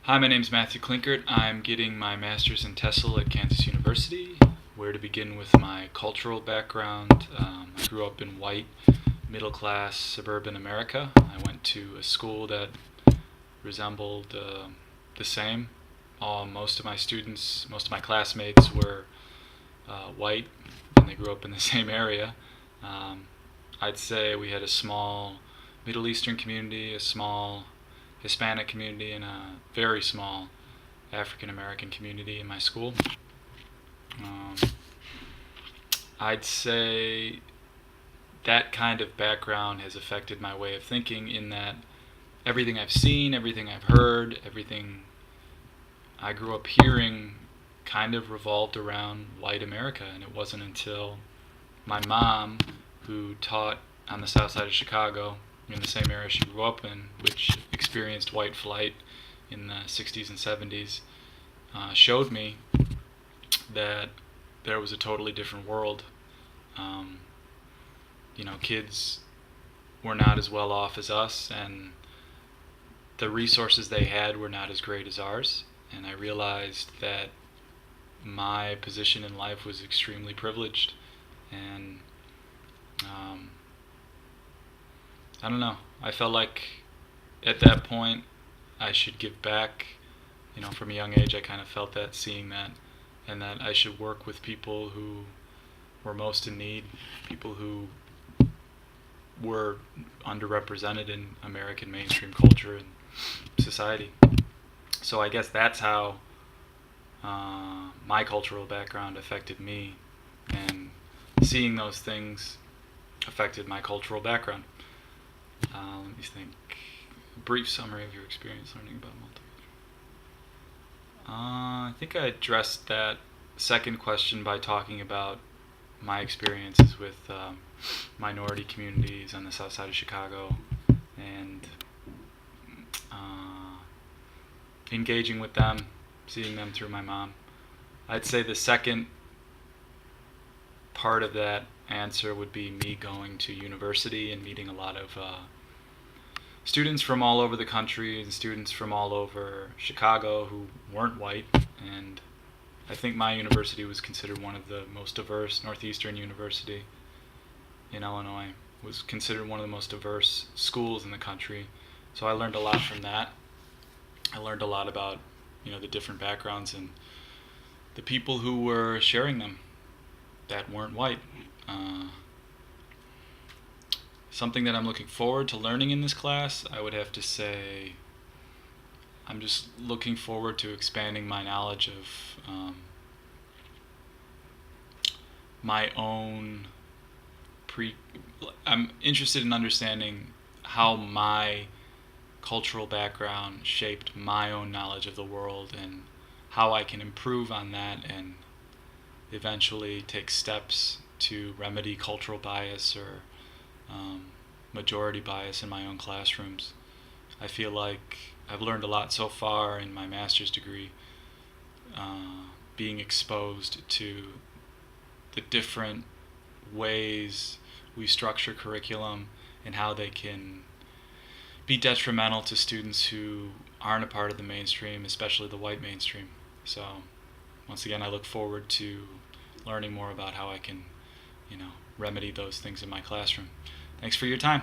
Hi, my name is Matthew Klinkert. I'm getting my master's in TESOL at Kansas University. Where to begin with my cultural background? I grew up in white, middle-class suburban America. I went to a school that resembled the same. Most of my students, most of my classmates were white, and they grew up in the same area. Um, I'd say we had a small Middle Eastern community, a small Hispanic community, and a very small African American community in my school. Um, I'd say that kind of background has affected my way of thinking in that everything I've seen, everything I've heard, everything I grew up hearing kind of revolved around white America. And it wasn't until my mom, who taught on the south side of Chicago, in the same area she grew up in, which experienced white flight in the 60s and 70s, showed me that there was a totally different world. Um, Kids were not as well off as us, and the resources they had were not as great as ours. And I realized that my position in life was extremely privileged, and I don't know. I felt like at that point I should give back. From a young age, I kind of felt that, seeing that, and that I should work with people who were most in need, people who were underrepresented in American mainstream culture and society. So I guess that's how my cultural background affected me, and seeing those things affected my cultural background. Let me think. Brief summary of your experience learning about multicultural. I think I addressed that second question by talking about my experiences with minority communities on the south side of Chicago, and engaging with them, seeing them through my mom. I'd say the second part of that answer would be me going to university and meeting a lot of students from all over the country and students from all over Chicago who weren't white. And I think my university was considered one of the most diverse. Northeastern University in Illinois was considered one of the most diverse schools in the country. So I learned a lot from that. I learned a lot about the different backgrounds and the people who were sharing them that weren't white. Something that I'm looking forward to learning in this class, I would have to say I'm just looking forward to expanding my knowledge of my own I'm interested in understanding how my cultural background shaped my own knowledge of the world, and how I can improve on that and eventually take steps to remedy cultural bias or majority bias in my own classrooms. I feel like I've learned a lot so far in my master's degree, being exposed to the different ways we structure curriculum and how they can be detrimental to students who aren't a part of the mainstream, especially the white mainstream. So once again, I look forward to learning more about how I can, remedy those things in my classroom. Thanks for your time.